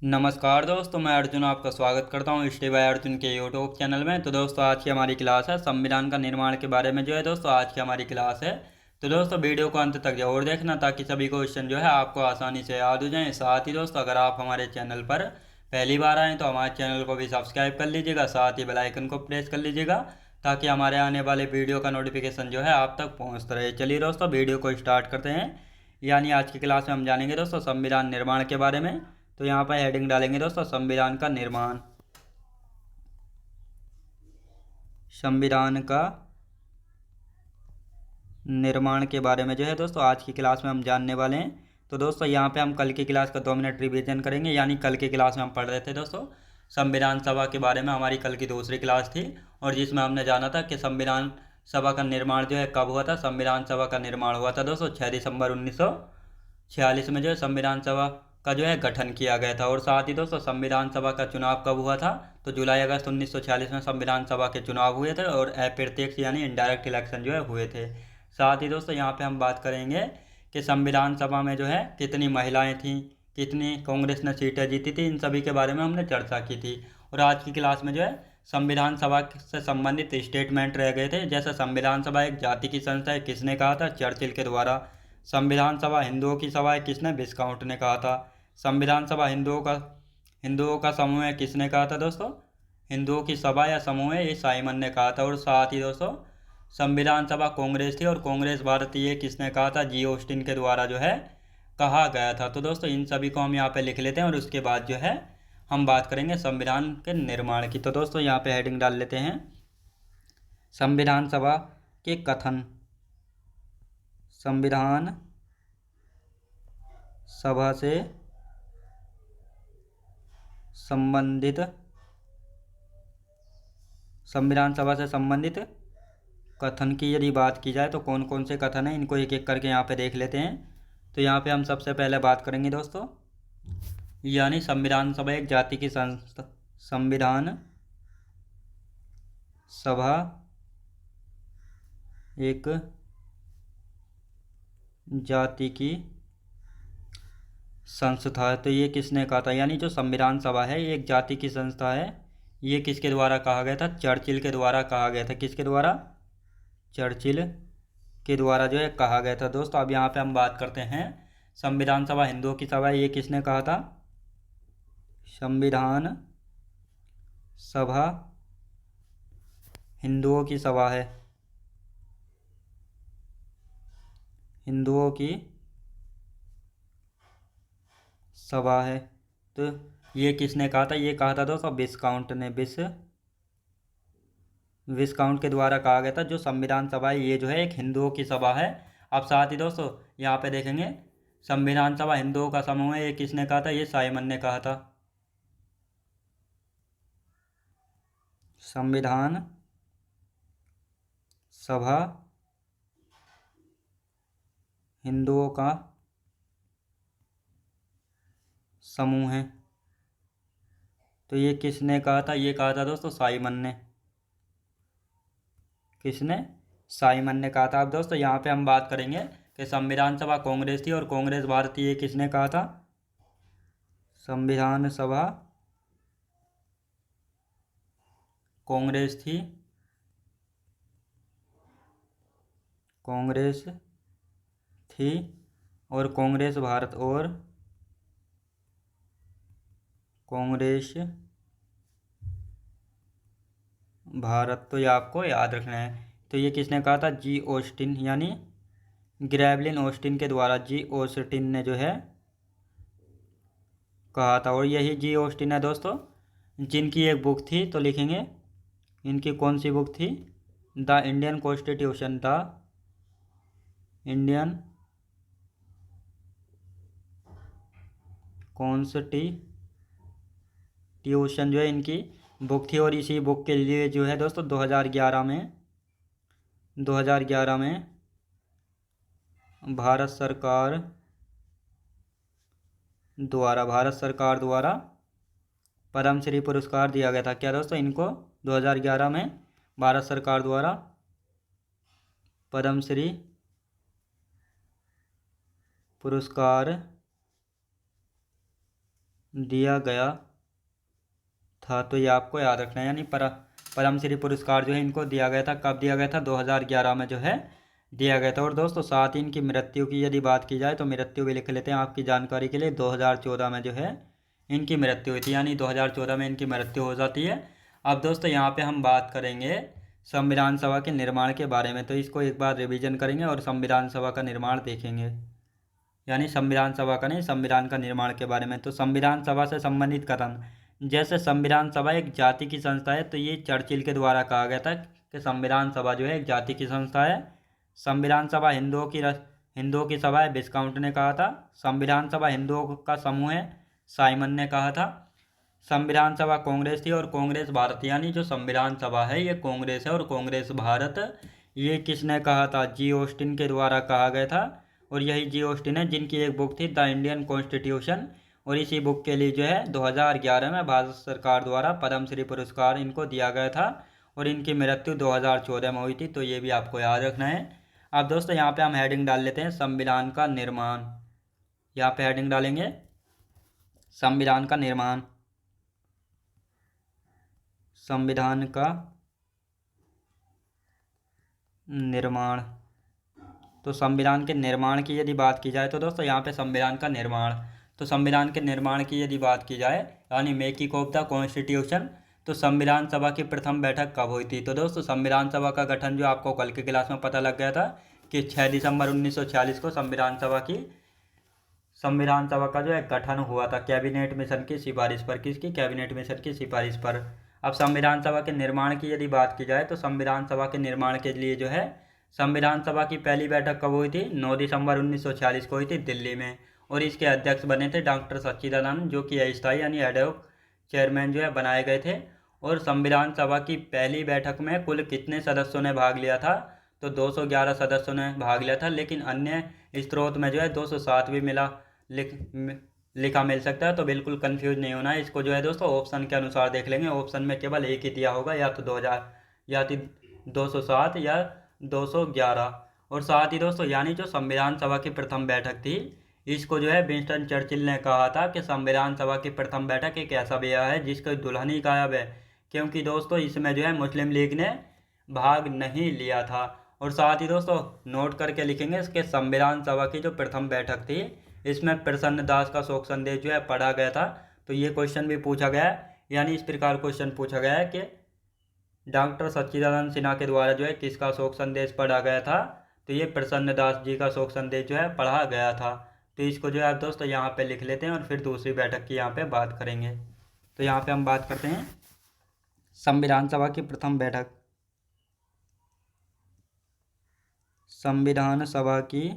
नमस्कार दोस्तों, मैं अर्जुन आपका स्वागत करता हूँ स्टे बाय अर्जुन के यूट्यूब चैनल में। तो दोस्तों, आज की हमारी क्लास है संविधान का निर्माण के बारे में। जो है दोस्तों, आज की हमारी क्लास है। तो दोस्तों, वीडियो को अंत तक जरूर देखना ताकि सभी क्वेश्चन जो है आपको आसानी से याद हो जाएं। साथ ही दोस्तों, अगर आप हमारे चैनल पर पहली बार आएँ तो हमारे चैनल को भी सब्सक्राइब कर लीजिएगा, साथ ही बेल आइकन को प्रेस कर लीजिएगा ताकि हमारे आने वाले वीडियो का नोटिफिकेशन जो है आप तक पहुँचता रहे। चलिए दोस्तों, वीडियो को स्टार्ट करते हैं। यानी आज की क्लास में हम जानेंगे दोस्तों संविधान निर्माण के बारे में। तो यहाँ पर हेडिंग डालेंगे दोस्तों संविधान का निर्माण। संविधान का निर्माण के बारे में जो है दोस्तों आज की क्लास में हम जानने वाले हैं। तो दोस्तों, यहाँ पे हम कल की क्लास का 2 मिनट रिवीजन करेंगे। यानी कल की क्लास में हम पढ़ रहे थे दोस्तों संविधान सभा के बारे में। हमारी कल की दूसरी क्लास थी और जिसमें हमने जाना था कि संविधान सभा का निर्माण जो है कब हुआ था। संविधान सभा का निर्माण हुआ था दोस्तों 6 दिसंबर 1946 में जो है संविधान सभा का जो है गठन किया गया था। और साथ ही दोस्तों, संविधान सभा का चुनाव कब हुआ था, तो जुलाई अगस्त 1946 में संविधान सभा के चुनाव हुए थे और अप्रत्यक्ष यानी इनडायरेक्ट इलेक्शन जो है हुए थे। साथ ही दोस्तों, यहाँ पे हम बात करेंगे कि संविधान सभा में जो है कितनी महिलाएं थीं, कितनी कांग्रेस ने सीटें जीती थी, इन सभी के बारे में हमने चर्चा की थी। और आज की क्लास में जो है संविधान सभा से संबंधित स्टेटमेंट रह गए थे। जैसे संविधान सभा एक जाति की संस्था है, किसने कहा था, चर्चिल के द्वारा। संविधान सभा हिंदुओं की सभा है, किसने, विस्काउंट ने कहा था। संविधान सभा हिंदुओं का समूह है, किसने कहा था दोस्तों, हिंदुओं की सभा या समूह है, ये साइमन ने कहा था। और साथ ही दोस्तों, संविधान सभा कांग्रेस थी और कांग्रेस भारतीय किसने कहा था, जी ऑस्टिन के द्वारा जो है कहा गया था। तो दोस्तों, इन सभी को हम यहाँ पे लिख लेते हैं और उसके बाद जो है हम बात करेंगे संविधान के निर्माण की। तो दोस्तों, यहाँ पे हेडिंग डाल लेते हैं संविधान सभा के कथन। संविधान सभा से संबंधित संविधान सभा से संबंधित कथन की यदि बात की जाए तो कौन कौन से कथन हैं, इनको एक एक करके यहाँ पे देख लेते हैं। तो यहाँ पे हम सबसे पहले बात करेंगे दोस्तों, यानी संविधान सभा एक जाति की संस्था। संविधान सभा एक जाति की संस्था है। तो ये किसने कहा था, यानी जो संविधान सभा है ये एक जाति की संस्था है। ये किसके द्वारा कहा गया था, चर्चिल के द्वारा कहा गया था। किसके द्वारा, चर्चिल के द्वारा जो है कहा गया था। दोस्तों, अब यहाँ पे हम बात करते हैं संविधान सभा हिंदुओं की सभा है, ये किसने कहा था। संविधान सभा हिंदुओं की सभा है, हिंदुओं की सभा है। तो ये किसने कहा था, ये कहा था दोस्तों विस्काउंट ने। विस्काउंट के द्वारा कहा गया था। जो संविधान सभा है ये जो है एक हिंदुओं की सभा है। अब साथ ही दोस्तों, यहाँ पे देखेंगे संविधान सभा हिंदुओं का समूह है, ये किसने कहा था, ये साइमन ने कहा था। संविधान सभा हिंदुओं का समूह है। तो ये किसने कहा था, ये कहा था दोस्तों साइमन ने। किसने, साइमन ने कहा था। अब दोस्तों, यहाँ पे हम बात करेंगे कि संविधान सभा कांग्रेस थी और कांग्रेस भारतीय, ये किसने कहा था। संविधान सभा कांग्रेस थी, कांग्रेस थी और कांग्रेस भारत, तो ये आपको याद रखना है। तो ये किसने कहा था, जी ऑस्टिन, यानी ग्रेवलिन ऑस्टिन के द्वारा जी ऑस्टिन ने जो है कहा था। और यही जी ऑस्टिन है दोस्तों जिनकी एक बुक थी, तो लिखेंगे इनकी कौन सी बुक थी, the Indian constitution. The Indian constitution जो है इनकी बुक थी। और इसी बुक के लिए जो है दोस्तों 2011 में भारत सरकार द्वारा पद्मश्री पुरस्कार दिया गया था। क्या दोस्तों, इनको 2011 में भारत सरकार द्वारा पद्मश्री पुरस्कार दिया गया था। तो ये आपको याद रखना है, यानी पद्मश्री पुरस्कार जो है इनको दिया गया था। कब दिया गया था? 2011 में जो है दिया गया था। और दोस्तों साथ ही इनकी मृत्यु की यदि बात की जाए तो मृत्यु भी लिख लेते हैं आपकी जानकारी के लिए। 2014 में जो है इनकी मृत्यु हुई थी, यानी 2014 में इनकी मृत्यु हो जाती है। अब दोस्तों यहाँ पे हम बात करेंगे संविधान सभा के निर्माण के बारे में, तो इसको एक बार रिवीजन करेंगे और संविधान सभा का निर्माण देखेंगे, यानी संविधान सभा का नहीं, संविधान का निर्माण के बारे में। तो संविधान सभा से संबंधित कथन, जैसे संविधान सभा एक जाति की संस्था है, तो ये चर्चिल के द्वारा कहा गया था कि संविधान सभा जो है एक जाति की संस्था है। संविधान सभा हिंदुओं की सभा है, विस्काउंट ने कहा था। संविधान सभा हिंदुओं का समूह है, साइमन ने कहा था। संविधान सभा कांग्रेस थी और कांग्रेस भारत, यानी जो संविधान सभा है ये कांग्रेस है और कांग्रेस भारत, ये किसने कहा था? जी ऑस्टिन के द्वारा कहा गया था। और यही जी ऑस्टिन है जिनकी एक बुक थी द इंडियन कॉन्स्टिट्यूशन, और इसी बुक के लिए जो है 2011 में भारत सरकार द्वारा पद्मश्री पुरस्कार इनको दिया गया था। और इनकी मृत्यु 2014 में हुई थी, तो ये भी आपको याद रखना है। अब दोस्तों यहाँ पे हम हेडिंग डाल लेते हैं संविधान का निर्माण। यहाँ पे हेडिंग डालेंगे संविधान का निर्माण। संविधान का निर्माण। तो संविधान के निर्माण की यदि बात की जाए तो दोस्तों यहाँ पे संविधान का निर्माण, तो संविधान के निर्माण की यदि बात की जाए यानी मेकिंग ऑफ द कॉन्स्टिट्यूशन, तो संविधान सभा की प्रथम बैठक कब हुई थी? तो दोस्तों संविधान सभा का गठन जो आपको कल के क्लास में पता लग गया था कि 6 दिसंबर 1946 को संविधान सभा का जो है गठन हुआ था कैबिनेट मिशन की सिफारिश पर। किसकी? कैबिनेट मिशन की सिफारिश पर। अब संविधान सभा के निर्माण की यदि बात की जाए तो संविधान सभा के निर्माण के लिए जो है संविधान सभा की पहली बैठक कब हुई थी? 9 दिसंबर 1946 को हुई थी दिल्ली में। और इसके अध्यक्ष बने थे डॉक्टर सच्चिदानंद, जो कि अस्थायी यानी एडहॉक चेयरमैन जो है बनाए गए थे। और संविधान सभा की पहली बैठक में कुल कितने सदस्यों ने भाग लिया था? तो 211 सदस्यों ने भाग लिया था, लेकिन अन्य स्रोत में जो है 207 भी लिखा मिल सकता है। तो बिल्कुल कंफ्यूज नहीं होना है, इसको जो है दोस्तों ऑप्शन के अनुसार देख लेंगे। ऑप्शन में केवल एक ही दिया होगा, या तो 2000 या तो 207 या 211। और साथ ही दोस्तों यानी जो संविधान सभा की प्रथम बैठक थी, इसको जो है विंस्टन चर्चिल ने कहा था कि संविधान सभा की प्रथम बैठक एक ऐसा ब्याह है जिसका दुल्हन ही गायब है, क्योंकि दोस्तों इसमें जो है मुस्लिम लीग ने भाग नहीं लिया था। और साथ ही दोस्तों नोट करके लिखेंगे इसके संविधान सभा की जो प्रथम बैठक थी, इसमें प्रसन्न दास का शोक संदेश जो है पढ़ा गया था। तो ये क्वेश्चन भी पूछा गया है, यानी इस प्रकार क्वेश्चन पूछा गया है कि डॉक्टर सच्चिदानंद सिन्हा के द्वारा जो है किसका शोक संदेश पढ़ा गया था? तो ये प्रसन्न दास जी का शोक संदेश जो है पढ़ा गया था। तो इसको जो है आप दोस्तों यहाँ पे लिख लेते हैं और फिर दूसरी बैठक की यहाँ पे बात करेंगे। तो यहाँ पे हम बात करते हैं संविधान सभा की प्रथम बैठक। संविधान सभा की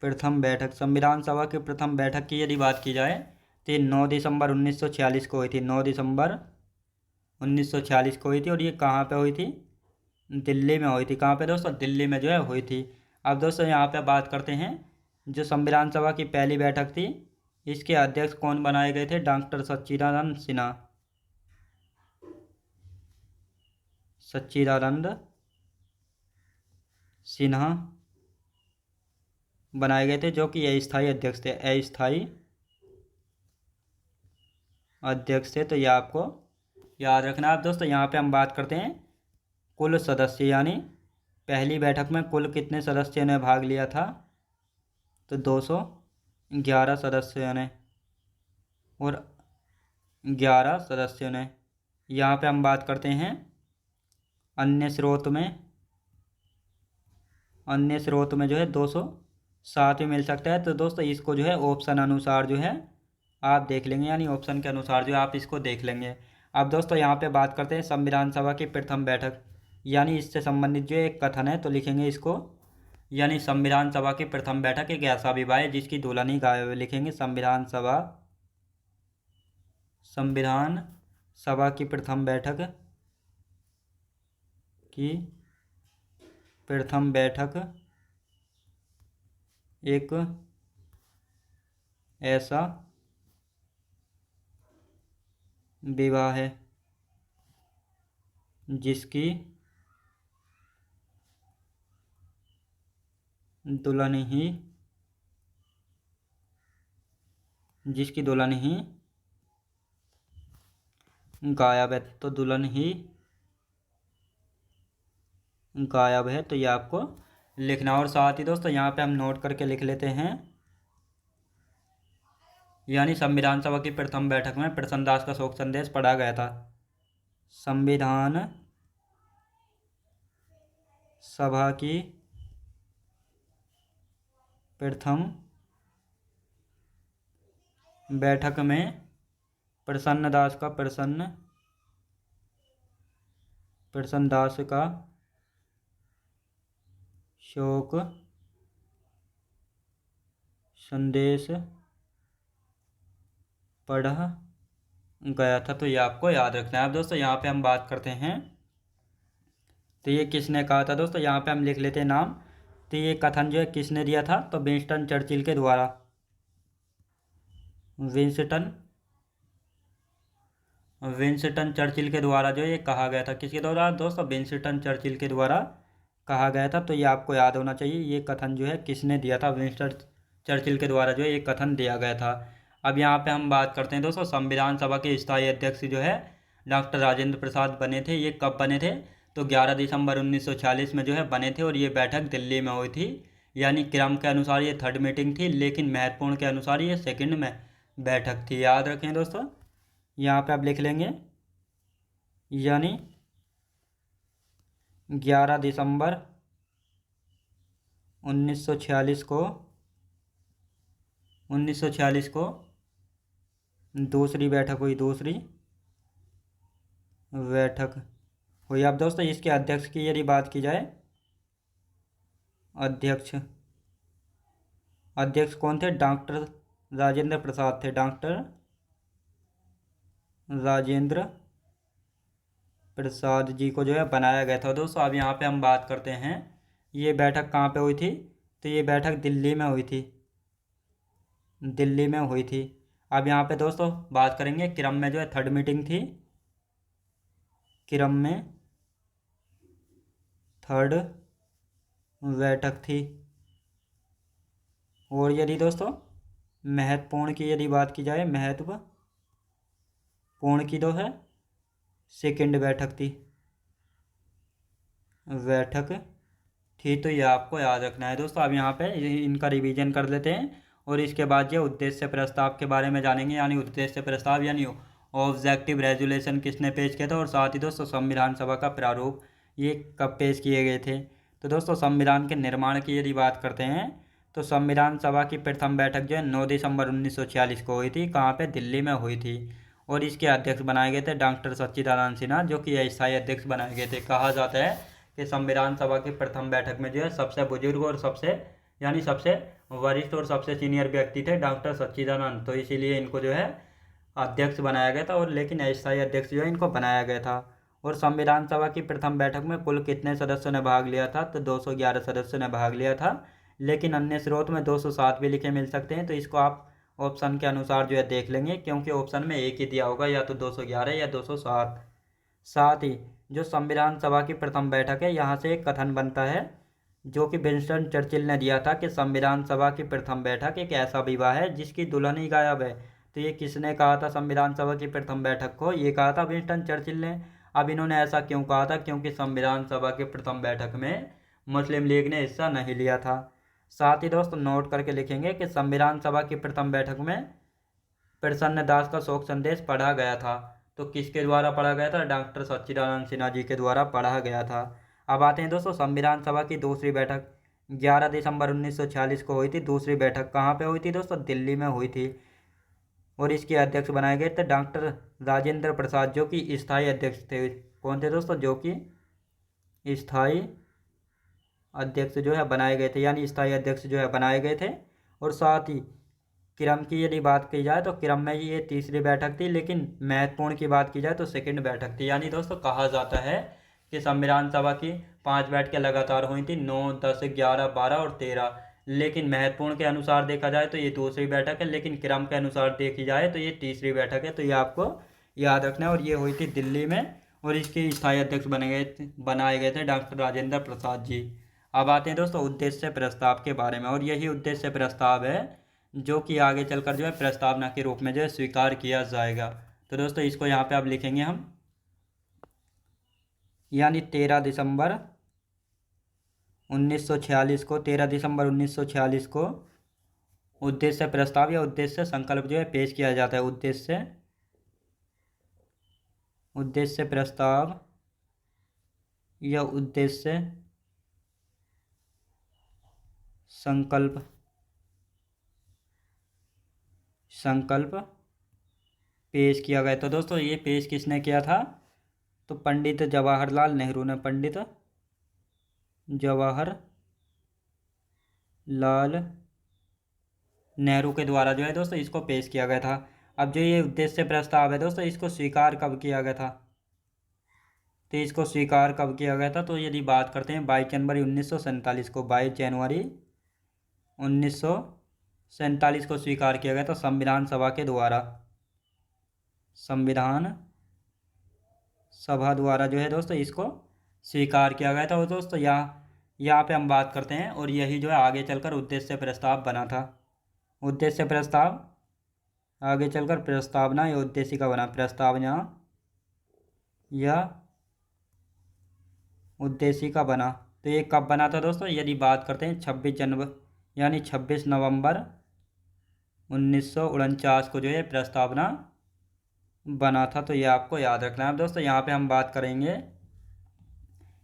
प्रथम बैठक, संविधान सभा की प्रथम बैठक की यदि बात की जाए तो 9 दिसंबर 1946 को हुई थी। 9 दिसंबर 1946 को हुई थी। और ये कहाँ पे हुई थी? दिल्ली में हुई थी। कहाँ पे दोस्तों? दिल्ली में जो है हुई थी। अब दोस्तों यहाँ पे बात करते हैं जो संविधान सभा की पहली बैठक थी, इसके अध्यक्ष कौन बनाए गए थे? डॉक्टर सच्चिदानंद सिन्हा। सच्चिदानंद सिन्हा बनाए गए थे, जो कि अस्थायी अध्यक्ष थे। अस्थायी अध्यक्ष थे, तो यह आपको याद रखना है। दोस्तों यहाँ पे हम बात करते हैं कुल सदस्य, यानी पहली बैठक में कुल कितने सदस्यों ने भाग लिया था? तो 211 सदस्यों ने, और 11 सदस्यों ने। यहाँ पे हम बात करते हैं अन्य स्रोत में जो है 207 भी मिल सकता है। तो दोस्तों इसको जो है ऑप्शन अनुसार जो है आप देख लेंगे, यानी ऑप्शन के अनुसार जो है आप इसको देख लेंगे। अब दोस्तों यहाँ पे बात करते हैं संविधान सभा की प्रथम बैठक, यानी इससे संबंधित जो एक कथन है, तो लिखेंगे इसको, यानी संविधान सभा की प्रथम बैठक एक ऐसा विवाह है जिसकी दुल्हन ही गायब है। लिखेंगे संविधान सभा की प्रथम बैठक एक ऐसा विवाह है जिसकी दुल्हन ही जिसकी दुल्हन ही गायब है, तो दुल्हन ही गायब है, तो ये आपको लिखना। और साथ ही दोस्तों यहाँ पे हम नोट करके लिख लेते हैं, यानी संविधान सभा की प्रथम बैठक में प्रसन्न दास का शोक संदेश पढ़ा गया था। संविधान सभा की प्रथम बैठक में प्रसन्न दास का शोक संदेश पढ़ा गया था। तो ये आपको याद रखना है। अब दोस्तों यहाँ पे हम बात करते हैं, तो ये किसने कहा था दोस्तों, यहाँ पे हम लिख लेते हैं नाम। तो ये कथन जो है किसने दिया था, तो विंस्टन चर्चिल के द्वारा। विंस्टन चर्चिल के द्वारा जो ये कहा गया था, किसके द्वारा दोस्तों, विंस्टन चर्चिल के द्वारा कहा गया था। तो ये आपको याद होना चाहिए, ये कथन जो है किसने दिया था, विंस्टन चर्चिल के द्वारा जो है ये कथन दिया गया था। अब यहाँ पे हम बात करते हैं दोस्तों, संविधान सभा के स्थायी अध्यक्ष जो है डॉक्टर राजेंद्र प्रसाद बने थे। ये कब बने थे, तो 11 दिसंबर 1946 में जो है बने थे, और ये बैठक दिल्ली में हुई थी। यानी क्रम के अनुसार ये थर्ड मीटिंग थी, लेकिन महत्वपूर्ण के अनुसार ये सेकंड में बैठक थी। याद रखें दोस्तों, यहाँ पे आप लिख लेंगे, यानी 11 दिसंबर 1946 को दूसरी बैठक हुई, अब दोस्तों इसके अध्यक्ष की यदि बात की जाए, अध्यक्ष कौन थे, डॉक्टर राजेंद्र प्रसाद थे, डॉक्टर राजेंद्र प्रसाद जी को जो है बनाया गया था। दोस्तों अब यहाँ पे हम बात करते हैं, ये बैठक कहाँ पे हुई थी, तो ये बैठक दिल्ली में हुई थी। अब यहाँ पे दोस्तों बात करेंगे, क्रम में जो है थर्ड मीटिंग थी, क्रम में थर्ड बैठक थी। और यदि दोस्तों महत्वपूर्ण की यदि बात की जाए, महत्वपूर्ण की तो है सेकंड बैठक थी। तो ये आपको याद रखना है दोस्तों। अब यहाँ पे इनका रिवीजन कर लेते हैं, और इसके बाद ये उद्देश्य प्रस्ताव के बारे में जानेंगे, यानी उद्देश्य प्रस्ताव यानी ऑब्जेक्टिव रेजोल्यूशन किसने पेश किया था, और साथ ही दोस्तों संविधान सभा का प्रारूप ये कब पेश किए गए थे। तो दोस्तों संविधान के निर्माण की यदि बात करते हैं, तो संविधान सभा की प्रथम बैठक जो है 9 दिसंबर 1946 को हुई थी, कहाँ पे, दिल्ली में हुई थी। और इसके अध्यक्ष बनाए गए थे डॉक्टर सच्चिदानंद सिन्हा, जो कि अस्थायी अध्यक्ष बनाए गए थे। कहा जाता है कि संविधान सभा की प्रथम बैठक में जो है सबसे बुजुर्ग और सबसे वरिष्ठ और सबसे सीनियर व्यक्ति थे डॉक्टर सच्चिदानंद, तो इसीलिए इनको जो है अध्यक्ष बनाया गया था, और लेकिन अस्थायी अध्यक्ष जो है इनको बनाया गया था। और संविधान सभा की प्रथम बैठक में कुल कितने सदस्यों ने भाग लिया था, तो 211 सदस्यों ने भाग लिया था, लेकिन अन्य स्रोत में 207 भी लिखे मिल सकते हैं। तो इसको आप ऑप्शन के अनुसार जो है देख लेंगे, क्योंकि ऑप्शन में एक ही दिया होगा, या तो 211 या 207। साथ ही जो संविधान सभा की प्रथम बैठक है, यहाँ से एक कथन बनता है जो कि विंस्टन चर्चिल ने दिया था, कि संविधान सभा की प्रथम बैठक एक ऐसा विवाह है जिसकी दुल्हन ही गायब है। तो ये किसने कहा था संविधान सभा की प्रथम बैठक को, ये कहा था विंस्टन चर्चिल ने। अब इन्होंने ऐसा क्यों कहा था, क्योंकि संविधान सभा की प्रथम बैठक में मुस्लिम लीग ने हिस्सा नहीं लिया था। साथ ही दोस्तों नोट करके लिखेंगे कि संविधान सभा की प्रथम बैठक में प्रसन्न दास का शोक संदेश पढ़ा गया था। तो किसके द्वारा पढ़ा गया था, डॉक्टर सच्चिदानंद सिन्हा जी के द्वारा पढ़ा गया था। अब आते हैं दोस्तों संविधान सभा की दूसरी बैठक 11 दिसंबर 1946 को हुई थी। दूसरी बैठक कहाँ पे हुई थी दोस्तों, दिल्ली में हुई थी, और इसके अध्यक्ष बनाए गए थे डॉक्टर राजेंद्र प्रसाद, जो कि स्थायी अध्यक्ष थे। कौन थे दोस्तों, जो कि स्थायी अध्यक्ष जो है बनाए गए थे, यानी स्थायी अध्यक्ष जो है बनाए गए थे। और साथ ही क्रम की यदि बात की जाए तो क्रम में ये तीसरी बैठक थी, लेकिन महत्वपूर्ण की बात की जाए तो सेकंड बैठक थी। यानी दोस्तों कहा जाता है कि संविधान सभा की 5 बैठकें लगातार हुई थी, 9, 10, 11, 12 और 13, लेकिन महत्वपूर्ण के अनुसार देखा जाए तो ये दूसरी बैठक है, लेकिन क्रम के अनुसार देखी जाए तो ये तीसरी बैठक है। तो ये आपको याद रखना है। और ये हुई थी दिल्ली में, और इसके स्थायी अध्यक्ष बनाए गए थे डॉक्टर राजेंद्र प्रसाद जी। अब आते हैं दोस्तों उद्देश्य प्रस्ताव के बारे में, और यही उद्देश्य प्रस्ताव है जो कि आगे चलकर जो है प्रस्तावना के रूप में जो है स्वीकार किया जाएगा। तो दोस्तों इसको यहाँ पे अब लिखेंगे हम, यानी 13 दिसंबर 1946 को उद्देश्य प्रस्ताव या उद्देश्य संकल्प जो है पेश किया जाता है। उद्देश्य प्रस्ताव या उद्देश्य संकल्प पेश किया गया। तो दोस्तों ये पेश किसने किया था? तो पंडित जवाहरलाल नेहरू ने, पंडित जवाहरलाल नेहरू के द्वारा जो है दोस्तों इसको पेश किया गया था। अब जो ये उद्देश्य प्रस्ताव है दोस्तों, इसको स्वीकार कब किया गया था? तो इसको स्वीकार कब किया गया था? तो यदि बात करते हैं 22 जनवरी 1947 को, 22 जनवरी 1947 को स्वीकार किया गया था संविधान सभा के द्वारा। संविधान सभा द्वारा जो है दोस्तों इसको स्वीकार किया गया था। और दोस्तों यहाँ पे हम बात करते हैं, और यही जो है आगे चलकर उद्देश्य प्रस्ताव बना था। उद्देश्य प्रस्ताव आगे चलकर प्रस्तावना या उद्देशिका बना, प्रस्तावना या उद्देशिका बना। तो ये कब बना था दोस्तों? यदि बात करते हैं 26 जनवरी यानी 26 नवंबर 1949 को जो है प्रस्तावना बना था। तो ये आपको याद रखना है। अब दोस्तों यहाँ पे हम बात करेंगे,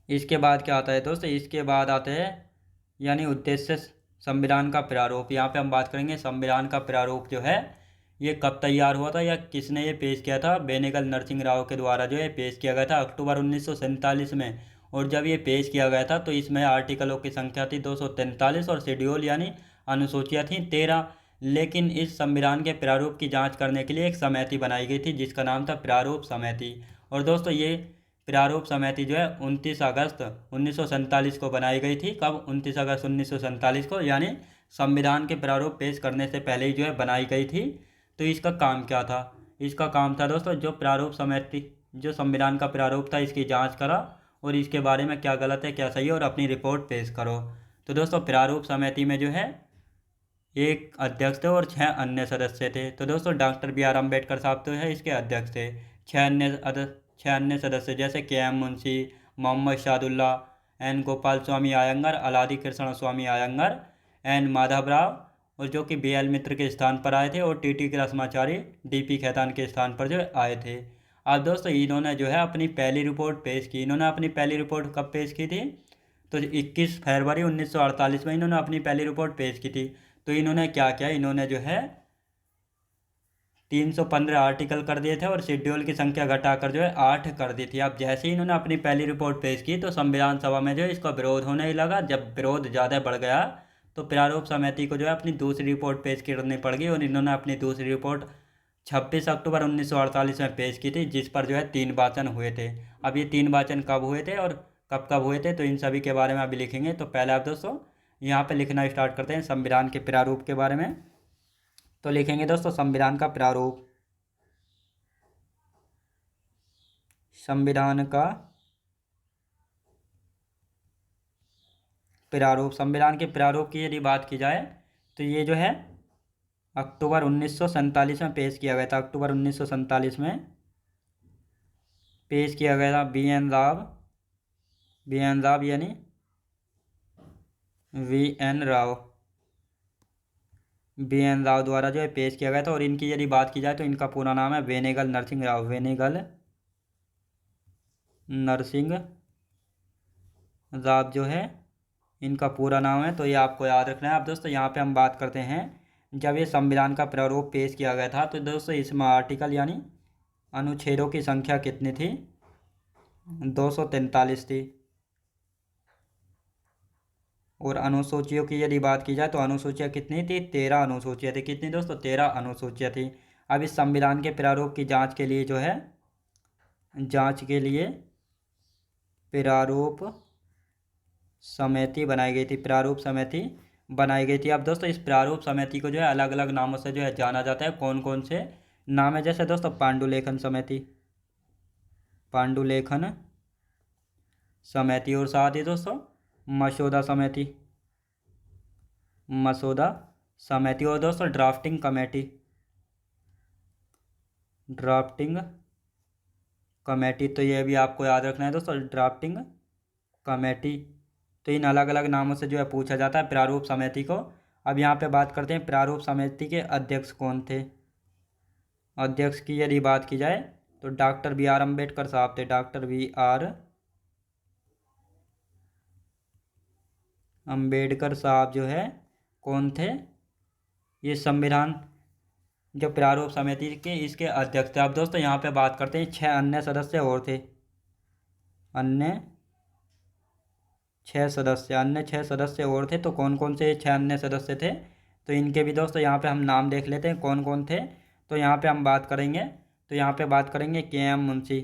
इसके बाद क्या आता है दोस्तों? इसके बाद आते हैं यानी उद्देश्य संविधान का प्रारूप। यहाँ पे हम बात करेंगे संविधान का प्रारूप जो है ये कब तैयार हुआ था या किसने ये पेश किया था? बेनेगल नरसिंह राव के द्वारा जो है पेश किया गया था अक्टूबर 1947 में। और जब ये पेश किया गया था तो इसमें आर्टिकलों की संख्या थी 243 और शेड्यूल यानी अनुसूचियाँ थी 13। लेकिन इस संविधान के प्रारूप की जांच करने के लिए एक समिति बनाई गई थी जिसका नाम था प्रारूप समिति। और दोस्तों ये प्रारूप समिति जो है 29 अगस्त 1947 को बनाई गई थी। कब? 29 अगस्त 1947 को, यानी संविधान के प्रारूप पेश करने से पहले ही जो है बनाई गई थी। तो इसका काम क्या था? इसका काम था दोस्तों जो प्रारूप समिति जो संविधान का प्रारूप था इसकी जांच करा और इसके बारे में क्या गलत है क्या सही है और अपनी रिपोर्ट पेश करो। तो दोस्तों प्रारूप समिति में जो है एक अध्यक्ष थे और 6 अन्य सदस्य थे। तो दोस्तों डॉक्टर BR अम्बेडकर साहब तो है इसके अध्यक्ष थे। 6 अन्य सदस्य जैसे KM मुंशी, मोहम्मद शादुल्ला, N गोपाल स्वामी अयंगर, अलादी कृष्ण स्वामी अयंगर, N माधवराव, और जो कि BL मित्र के स्थान पर आए थे, और TT कृष्णाचारी DP खेतान के स्थान पर जो आए थे। अब दोस्तों इन्होंने जो है अपनी पहली रिपोर्ट पेश की। इन्होंने अपनी पहली रिपोर्ट कब पेश की थी? तो 21 फरवरी 1948 में इन्होंने अपनी पहली रिपोर्ट पेश की थी। तो इन्होंने क्या किया? इन्होंने जो है 315 आर्टिकल कर दिए थे और शेड्यूल की संख्या घटाकर जो है 8 कर दी थी। अब जैसे ही इन्होंने अपनी पहली रिपोर्ट पेश की तो संविधान सभा में जो है इसका विरोध होने ही लगा। जब विरोध ज़्यादा बढ़ गया तो प्रारूप समिति को जो है अपनी दूसरी रिपोर्ट पेश करनी पड़ गई, और इन्होंने अपनी दूसरी रिपोर्ट 26 अक्टूबर 1948 में पेश की थी, जिस पर जो है 3 वाचन हुए थे। अब ये 3 वाचन कब हुए थे और कब कब हुए थे तो इन सभी के बारे में अभी लिखेंगे। तो पहले आप दोस्तों यहाँ पे लिखना स्टार्ट करते हैं संविधान के प्रारूप के बारे में। तो लिखेंगे दोस्तों संविधान का प्रारूप। संविधान का प्रारूप, संविधान के प्रारूप की यदि बात की जाए तो ये जो है अक्टूबर 1947 में पेश किया गया था। अक्टूबर 1947 में पेश किया गया था BN राव यानी BN राव द्वारा जो है पेश किया गया था। और इनकी यदि बात की जाए तो इनका पूरा नाम है बेनेगल नरसिंह राव। बेनेगल नरसिंह राव जो है इनका पूरा नाम है। तो ये आपको याद रखना है। अब दोस्तों यहाँ पे हम बात करते हैं जब ये संविधान का प्रारूप पेश किया गया था तो दोस्तों इसमें आर्टिकल यानी अनुच्छेदों की संख्या कितनी थी? 243 थी। और अनुसूचियों की यदि बात की जाए तो अनुसूचियाँ कितनी थी? 13 अनुसूचियाँ थी। कितनी दोस्तों? 13 अनुसूचियाँ थी। अब इस संविधान के प्रारूप की जांच के लिए जो है प्रारूप समिति बनाई गई थी। प्रारूप समिति बनाई गई थी। अब दोस्तों इस प्रारूप समिति को जो है अलग अलग नामों से जो है जाना जाता है। कौन कौन से नाम है? जैसे दोस्तों पांडुलेखन समिति, पांडुलेखन समिति, और साथ ही दोस्तों मसौदा समिति, मसौदा समिति। और दोस्तों ड्राफ्टिंग कमेटी, ड्राफ्टिंग कमेटी, तो ये भी आपको याद रखना है दोस्तों, ड्राफ्टिंग कमेटी। तो इन अलग अलग नामों से जो है पूछा जाता है प्रारूप समिति को। अब यहाँ पे बात करते हैं प्रारूप समिति के अध्यक्ष कौन थे। अध्यक्ष की यदि बात की जाए तो डॉक्टर बी आर अम्बेडकर साहब थे। डॉक्टर बी आर अम्बेडकर साहब जो है कौन थे, ये संविधान जो प्रारूप समिति के इसके अध्यक्ष थे। अब दोस्तों यहाँ पे बात करते हैं 6 अन्य सदस्य और थे। अन्य 6 सदस्य और थे। तो कौन कौन से 6 अन्य सदस्य थे, तो इनके भी दोस्तों यहाँ पे हम नाम देख लेते हैं कौन कौन थे। तो यहाँ पे हम बात करेंगे, तो यहाँ पे बात करेंगे के एम मुंशी,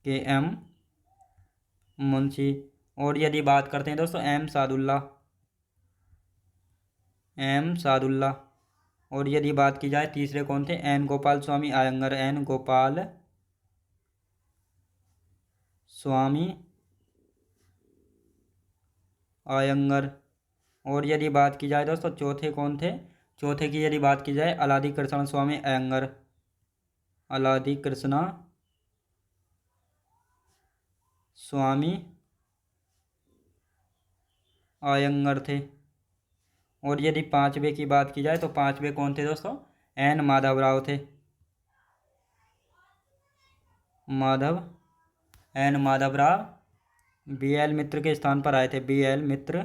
के एम मुंशी। और यदि बात करते हैं दोस्तों एम सादुल्ला, एम सादुल्ला। और यदि बात की जाए तीसरे कौन थे, एन गोपाल स्वामी आयंगर, एन गोपाल स्वामी आयंगर। और यदि बात की जाए दोस्तों चौथे कौन थे, चौथे की यदि बात की जाए अलादि कृष्ण स्वामी अयंगर, अलादि कृष्णा स्वामी आयंगर थे। और यदि पांचवे की बात की जाए तो पांचवे कौन थे दोस्तों, एन माधवराव थे, Madhav, N Madhavrao B L Mitra के स्थान पर आए थे, बी एल मित्र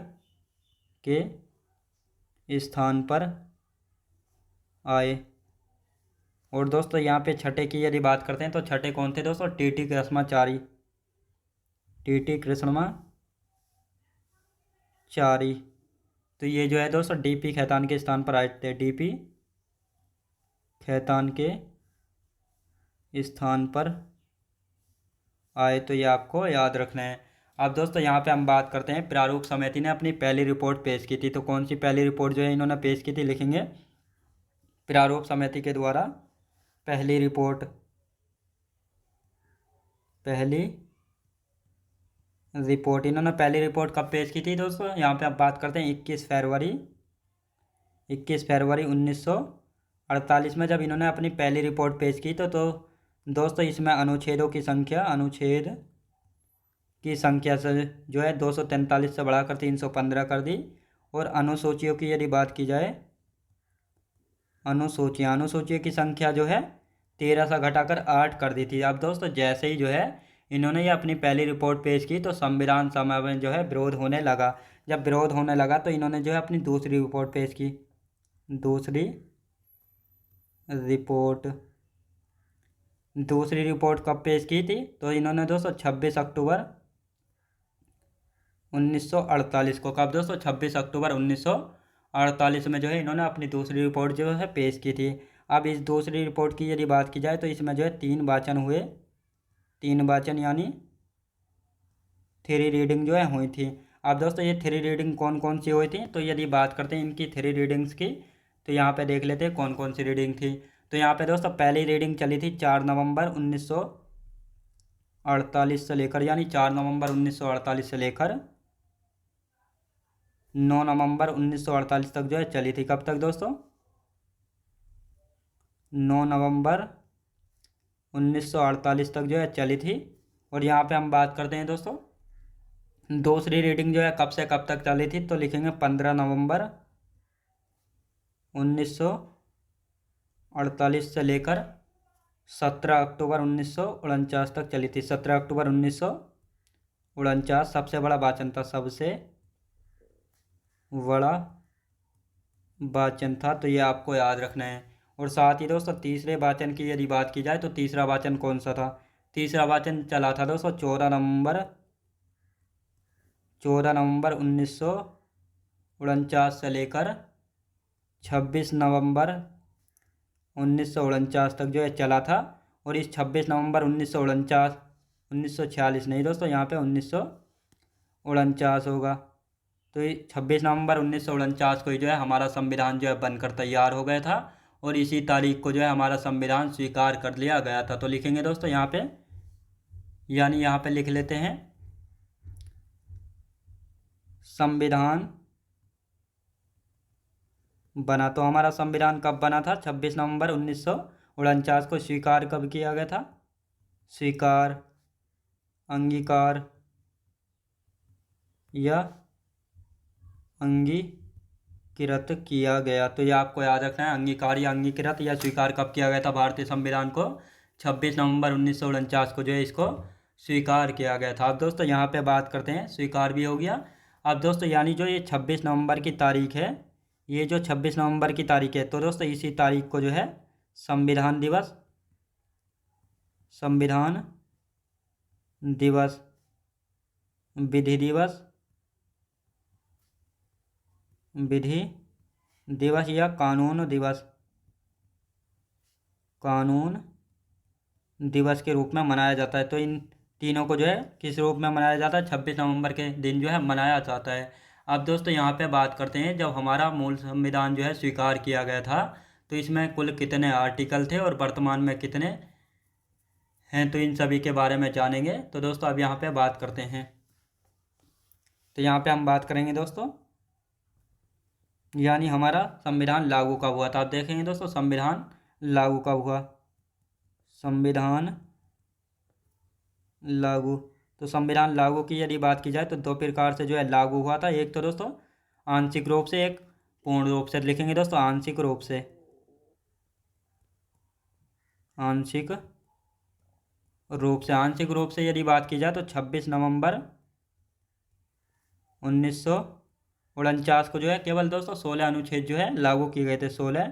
के स्थान पर आए। और दोस्तों यहाँ पे छठे की यदि बात करते हैं तो छठे कौन थे दोस्तों, T T Krishnamachari, T T Krishnamachari. तो ये जो है दोस्तों डीपी खैतान के स्थान पर आए थे, डीपी खैतान के स्थान पर आए। तो ये आपको याद रखना है। अब दोस्तों यहाँ पे हम बात करते हैं प्रारूप समिति ने अपनी पहली रिपोर्ट पेश की थी। तो कौन सी पहली रिपोर्ट जो है इन्होंने पेश की थी, लिखेंगे प्रारूप समिति के द्वारा पहली रिपोर्ट, पहली रिपोर्ट। इन्होंने पहली रिपोर्ट कब पेश की थी दोस्तों, यहाँ पे आप बात करते हैं 21 फरवरी 1948 में जब इन्होंने अपनी पहली रिपोर्ट पेश की। तो दोस्तों इसमें अनुच्छेदों की संख्या, अनुच्छेद की संख्या से जो है 243 से बढ़ाकर 315 कर दी। और अनुसूचियों की यदि बात की जाए, अनुसूचियों की संख्या जो है 13 से घटाकर 8 कर दी थी। अब दोस्तों जैसे ही जो है इन्होंने ये अपनी पहली रिपोर्ट पेश की तो संविधान सभा में जो है विरोध होने लगा। जब विरोध होने लगा तो इन्होंने जो है अपनी दूसरी रिपोर्ट पेश की, दूसरी रिपोर्ट कब पेश की थी, तो इन्होंने दोस्तों 26 अक्टूबर 1948 को, कब दोस्तों 26 अक्टूबर 1948 में जो है इन्होंने अपनी दूसरी रिपोर्ट जो है पेश की थी। अब इस दूसरी रिपोर्ट की यदि बात की जाए तो इसमें जो है 3 वाचन हुए, 3 वाचन यानी 3 रीडिंग जो है हुई थी। अब दोस्तों ये 3 रीडिंग कौन कौन सी हुई थी, तो यदि बात करते हैं इनकी 3 रीडिंग्स की तो यहाँ पे देख लेते हैं कौन कौन सी रीडिंग थी। तो यहाँ पे दोस्तों पहली रीडिंग चली थी 4 नवंबर 1948 से लेकर, यानी 4 नवंबर 1948 से लेकर 9 नवंबर 1948 तक जो है चली थी। कब तक दोस्तों, 9 नवंबर 1948 तक जो है चली थी। और यहाँ पे हम बात करते हैं दोस्तों दूसरी रीडिंग जो है कब से कब तक चली थी, तो लिखेंगे 15 नवंबर 1948 से लेकर 17 अक्टूबर 1949 तक चली थी। 17 अक्टूबर 1949 सबसे बड़ा वाचन था, सबसे बड़ा वाचन था। तो ये आपको याद रखना है। और साथ ही दोस्तों तीसरे वाचन की यदि बात की जाए तो तीसरा वाचन कौन सा था, तीसरा वाचन चला था दोस्तों 14 नवंबर 1949 से लेकर 26 नवंबर 1949 तक जो है चला था। और इस 26 नवंबर 1946 नहीं दोस्तों, यहाँ पे 1949 होगा। तो ये 26 नवंबर 1949 को ही जो है हमारा संविधान जो है बनकर तैयार हो गया था। और इसी तारीख को जो है हमारा संविधान स्वीकार कर लिया गया था। तो लिखेंगे दोस्तों यहाँ पे, यानी यहाँ पे लिख लेते हैं संविधान बना। तो हमारा संविधान कब बना था? 26 नवंबर 1949 को। स्वीकार कब किया गया था? स्वीकार, अंगीकार या अंगीकृत किया गया। तो ये आपको याद रखना है, अंगीकार या अंगीकृत या स्वीकार कब किया गया था भारतीय संविधान को? 26 नवंबर 1949 को जो है इसको स्वीकार किया गया था। अब दोस्तों यहाँ पे बात करते हैं, स्वीकार भी हो गया। अब दोस्तों यानी जो ये 26 नवंबर की तारीख है, ये जो 26 नवंबर की तारीख है, तो दोस्तों इसी तारीख को जो है संविधान दिवस, संविधान दिवस, विधि दिवस, विधि दिवस या कानून दिवस, कानून दिवस के रूप में मनाया जाता है। तो इन तीनों को जो है किस रूप में मनाया जाता है? 26 नवंबर के दिन जो है मनाया जाता है। अब दोस्तों यहाँ पे बात करते हैं, जब हमारा मूल संविधान जो है स्वीकार किया गया था तो इसमें कुल कितने आर्टिकल थे और वर्तमान में कितने हैं, तो इन सभी के बारे में जानेंगे। तो दोस्तों अब यहाँ पे बात करते हैं। तो यहाँ पे हम बात करेंगे दोस्तों, यानी हमारा संविधान लागू कब हुआ था। आप देखेंगे दोस्तों संविधान लागू कब हुआ। संविधान लागू, तो संविधान लागू की यदि बात की जाए तो दो प्रकार से जो है लागू हुआ था। एक तो दोस्तों आंशिक रूप से, एक पूर्ण रूप से। लिखेंगे दोस्तों आंशिक रूप से, आंशिक रूप से। आंशिक रूप से यदि बात की जाए तो 26 नवंबर 1949 को जो है केवल दोस्तों 16 अनुच्छेद जो है लागू किए गए थे। 16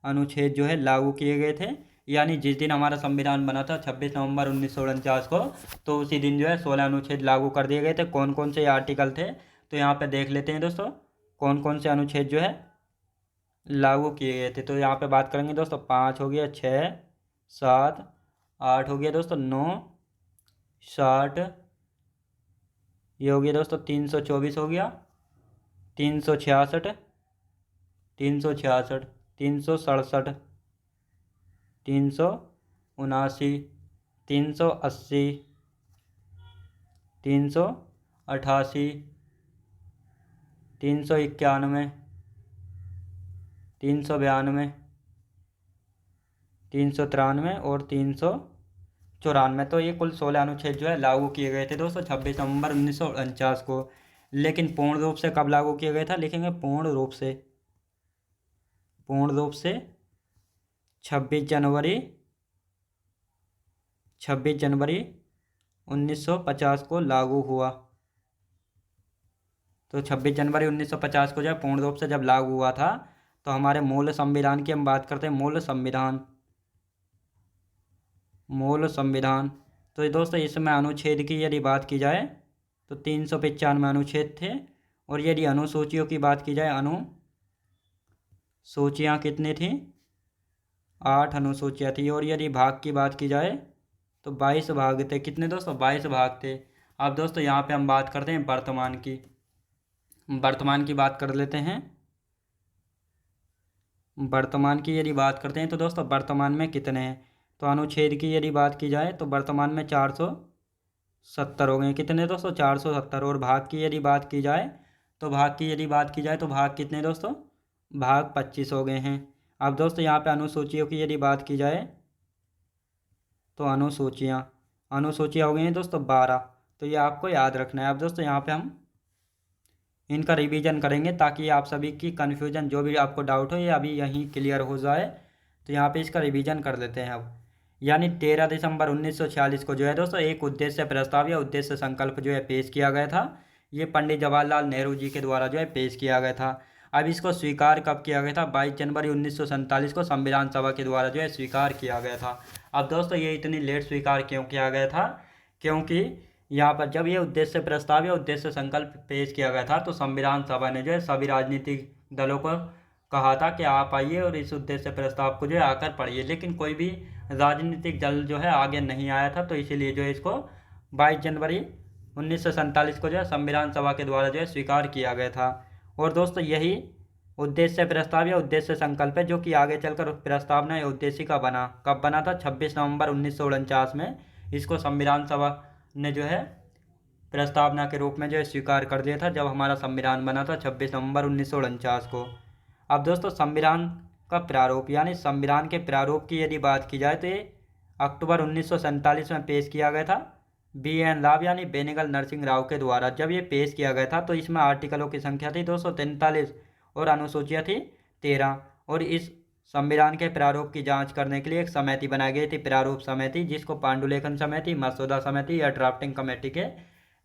अनुच्छेद जो है लागू किए गए थे। यानी जिस दिन हमारा संविधान बना था 26 नवंबर 1949 को, तो उसी दिन जो है 16 अनुच्छेद लागू कर दिए गए थे। कौन कौन से आर्टिकल थे तो यहाँ पे देख लेते हैं दोस्तों, कौन कौन से अनुच्छेद जो है लागू किए गए थे। तो यहाँ पे बात करेंगे दोस्तों, 5 हो गया, 6, 7, 8 हो गया दोस्तों, 9, 60, ये हो गया दोस्तों 324 हो गया, 366, 366, 367, 379, 380, 388, 391, 392, 393 और 394। तो ये कुल 16 अनुच्छेद जो है लागू किए गए थे दोस्तों 26 नवंबर 1949 को। लेकिन पूर्ण रूप से कब लागू किया गया था? लिखेंगे पूर्ण रूप से, पूर्ण रूप से 26 जनवरी 1950 को लागू हुआ। तो 26 जनवरी 1950 को जब पूर्ण रूप से जब लागू हुआ था, तो हमारे मूल संविधान की हम बात करते हैं, मूल संविधान, मूल संविधान। तो दोस्तों इसमें अनुच्छेद की यदि बात की जाए तो 395 अनुच्छेद थे। और यदि अनुसूचियों की बात की जाए, अनुसूचियाँ कितनी थी? 8 अनुसूचियाँ थी। और यदि भाग की बात की जाए तो 22 भाग थे। कितने दोस्तों? 22 भाग थे। अब दोस्तों यहाँ पे हम बात करते हैं वर्तमान की, वर्तमान की बात कर लेते हैं। वर्तमान की यदि बात करते हैं तो दोस्तों वर्तमान में कितने हैं? तो अनुच्छेद की यदि बात की जाए तो वर्तमान में 470 हो गए। कितने दोस्तों? 470। और भाग की यदि बात की जाए तो भाग की यदि बात की जाए तो भाग कितने दोस्तों? भाग 25 हो गए हैं। अब दोस्तों यहाँ पे अनुसूचियों की यदि बात की जाए तो अनुसूचियाँ हो गई हैं दोस्तों 12। तो ये आपको याद रखना है। अब दोस्तों यहाँ पे हम इनका रिवीजन करेंगे ताकि आप सभी की कन्फ्यूजन, जो भी आपको डाउट हो, ये अभी यहीं क्लियर हो जाए। तो यहाँ पे इसका रिवीजन कर लेते हैं अब। यानी 13 दिसंबर 1946 को जो है दोस्तों एक उद्देश्य प्रस्ताव या उद्देश्य संकल्प जो है पेश किया गया था। ये पंडित जवाहरलाल नेहरू जी के द्वारा जो है पेश किया गया था। अब इसको स्वीकार कब किया गया था? 22 जनवरी 1947 को संविधान सभा के द्वारा जो है स्वीकार किया गया था। अब दोस्तों ये इतनी लेट स्वीकार क्यों किया गया था? क्योंकि यहाँ पर जब ये उद्देश्य प्रस्ताव या उद्देश्य संकल्प पेश किया गया था तो संविधान सभा ने जो है सभी राजनीतिक दलों को कहा था कि आप आइए और इस उद्देश्य प्रस्ताव को जो है आकर पढ़िए। लेकिन कोई भी राजनीतिक दल जो है आगे नहीं आया था, तो इसीलिए जो है इसको 22 जनवरी 1947 को जो है संविधान सभा के द्वारा जो है स्वीकार किया गया था। और दोस्तों यही उद्देश्य प्रस्ताव या उद्देश्य संकल्प है जो कि आगे चलकर प्रस्तावना या उद्देश्य का बना। कब बना था? 26 नवंबर 1949 में इसको संविधान सभा ने जो है प्रस्तावना के रूप में जो है स्वीकार कर दिया था, जब हमारा संविधान बना था 26 नवंबर 1949 को। अब दोस्तों संविधान का प्रारूप यानी संविधान के प्रारूप की यदि बात की जाए तो ये अक्टूबर 1947 में पेश किया गया था BN राव यानी बेनेगल नरसिंह राव के द्वारा। जब ये पेश किया गया था तो इसमें आर्टिकलों की संख्या थी 243 और अनुसूचियाँ थी 13। और इस संविधान के प्रारूप की जांच करने के लिए एक समिति बनाई गई थी, प्रारूप समिति, जिसको पांडुलेखन समिति, मसौदा समिति या ड्राफ्टिंग कमेटी के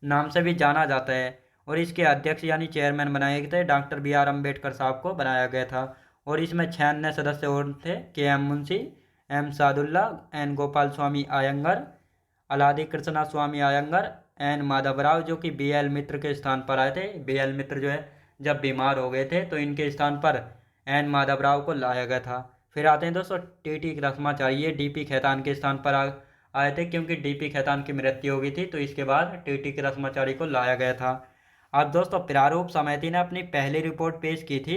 नाम से भी जाना जाता है। और इसके अध्यक्ष यानी चेयरमैन बनाए गए थे डॉक्टर BR अम्बेडकर साहब को बनाया गया था। और इसमें 6 अन्य सदस्य और थे KM Munshi, M Sadulla, N Gopal Swami Iyengar, अलादी Krishna स्वामी आयंगर, N माधवराव जो कि BL मित्र के स्थान पर आए थे। BL मित्र जो है जब बीमार हो गए थे तो इनके स्थान पर N माधवराव को लाया गया था। फिर आते हैं दोस्तों TT कृष्णाचार्य, DP खेतान के स्थान पर आए थे क्योंकि DP खेतान की मृत्यु हो गई थी तो इसके बाद TT कृष्णाचार्य को लाया गया था। अब दोस्तों प्रारूप समिति ने अपनी पहली रिपोर्ट पेश की थी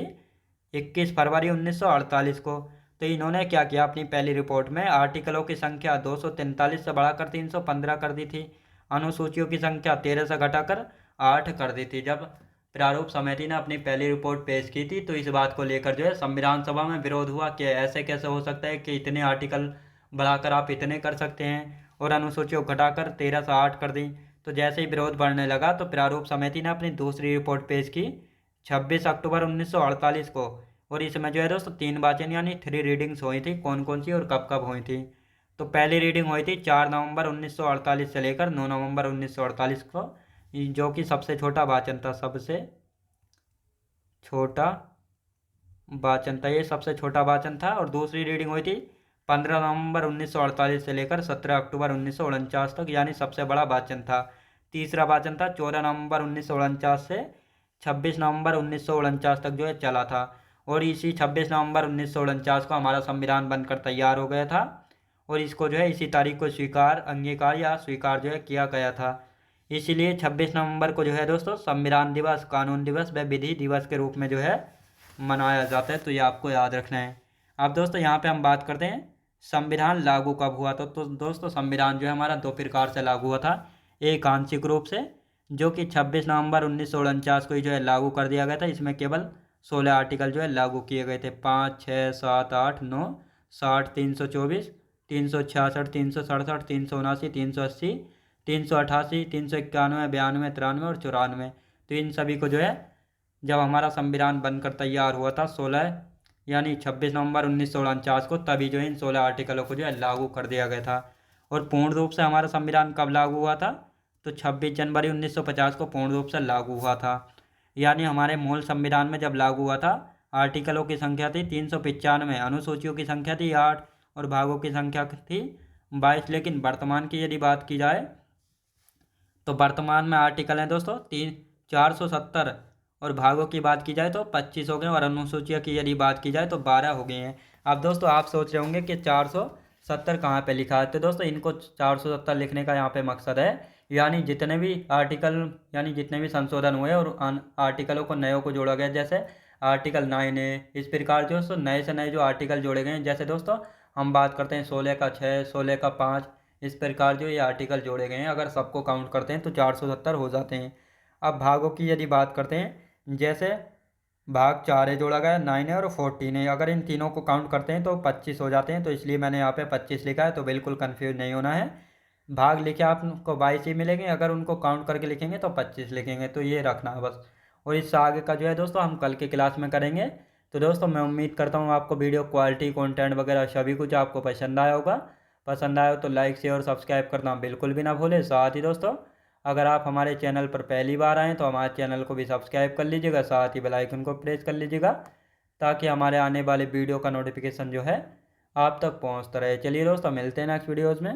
21 फरवरी 1948 को। तो इन्होंने क्या किया, अपनी पहली रिपोर्ट में आर्टिकलों की संख्या 243 से बढ़ाकर 315 कर दी थी, अनुसूचियों की संख्या 13 से घटाकर 8 कर दी थी। जब प्रारूप समिति ने अपनी पहली रिपोर्ट पेश की थी तो इस बात को लेकर जो है संविधान सभा में विरोध हुआ कि ऐसे कैसे हो सकता है कि इतने आर्टिकल बढ़ाकर आप इतने कर सकते हैं और अनुसूचियों घटाकर 13 से 8 कर दी। तो जैसे ही विरोध बढ़ने लगा तो प्रारूप समिति ने अपनी दूसरी रिपोर्ट पेश की 26 अक्टूबर 1948 को। और इसमें जो है दोस्तों 3 वाचन यानी 3 रीडिंग्स हुई थी, कौन कौन सी और कब कब हुई थी। तो पहली रीडिंग हुई थी 4 नवंबर 1948 से लेकर 9 नवंबर 1948 को, जो कि सबसे छोटा वाचन था, सबसे छोटा वाचन था, ये सबसे छोटा वाचन था। और दूसरी रीडिंग हुई थी 15 नवंबर 1948 से लेकर 17 अक्टूबर 1949 तक, यानी सबसे बड़ा वाचन था। तीसरा वाचन था 14 नवंबर 1949 से 26 नवंबर 1949 तक जो है चला था। और इसी 26 नवंबर 1949 को हमारा संविधान बनकर तैयार हो गया था और इसको जो है इसी तारीख को स्वीकार, अंगीकार या स्वीकार जो है किया गया था। इसीलिए 26 नवंबर को जो है दोस्तों संविधान दिवस, कानून दिवस व विधि दिवस के रूप में जो है मनाया जाता है। तो ये आपको याद रखना है। अब दोस्तों यहाँ पे हम बात करते हैं संविधान लागू कब हुआ। तो दोस्तों संविधान जो है हमारा 2 प्रकार से लागू हुआ था। एक आंशिक रूप से जो कि 26 नवंबर 1949 को ही जो है लागू कर दिया गया था। इसमें केवल 16 आर्टिकल जो है लागू किए गए थे, 5, 6, 7, 8, 9, 60, 324, 366, 367, 379, 380, 388, 391, 92, 93 और 94। तो इन सभी को जो है जब हमारा संविधान बनकर तैयार हुआ था 16 यानी 26 नवंबर 1949 को, तभी जो है इन 16 आर्टिकलों को जो है लागू कर दिया गया था। और पूर्ण रूप से हमारा संविधान कब लागू हुआ था, तो 26 जनवरी 1950 को पूर्ण रूप से लागू हुआ था। यानी हमारे मूल संविधान में जब लागू हुआ था आर्टिकलों की संख्या थी 395, अनुसूचियों की संख्या थी 8 और भागों की संख्या थी 22। लेकिन वर्तमान की यदि बात की जाए तो वर्तमान में आर्टिकल हैं दोस्तों 470 और भागों की बात की जाए तो 25 हो गए और अनुसूचियों की यदि बात की जाए तो 12 हो गए हैं। अब दोस्तों आप सोच रहे होंगे कि 470 कहाँ पे लिखा है। तो दोस्तों इनको 470 लिखने का यहाँ पे मकसद है यानी जितने भी आर्टिकल यानी जितने भी संशोधन हुए और आर्टिकलों को नए को जोड़ा गया, जैसे आर्टिकल 9 है, इस प्रकार जो नए से नए जो आर्टिकल जोड़े गए हैं, जैसे दोस्तों हम बात करते हैं 16 का 6, 16 का 5, इस प्रकार जो ये आर्टिकल जोड़े गए हैं अगर सबको काउंट करते हैं तो 470 हो जाते हैं। अब भागों की यदि बात करते हैं, जैसे भाग 4 है जोड़ा गया, 9 है और 14 है, अगर इन तीनों को काउंट करते हैं तो 25 हो जाते हैं। तो इसलिए मैंने यहाँ पे 25 लिखा है, तो बिल्कुल कन्फ्यूज नहीं होना है। भाग लिखे आपको 22 ही मिलेंगे, अगर उनको काउंट करके लिखेंगे तो 25 लिखेंगे, तो ये रखना है बस। और इससे आगे का जो है दोस्तों हम कल के क्लास में करेंगे। तो दोस्तों मैं उम्मीद करता हूँ आपको वीडियो क्वालिटी, कंटेंट वगैरह सभी कुछ आपको पसंद आया होगा। पसंद आया हो तो लाइक, शेयर और सब्सक्राइब करना बिल्कुल भी ना भूलें। साथ ही दोस्तों अगर आप हमारे चैनल पर पहली बार आएँ तो हमारे चैनल को भी सब्सक्राइब कर लीजिएगा, साथ ही बेल आइकन को प्रेस कर लीजिएगा ताकि हमारे आने वाले वीडियो का नोटिफिकेशन जो है आप तक पहुँचता रहे। चलिए दोस्तों मिलते हैं नेक्स्ट वीडियोज़ में।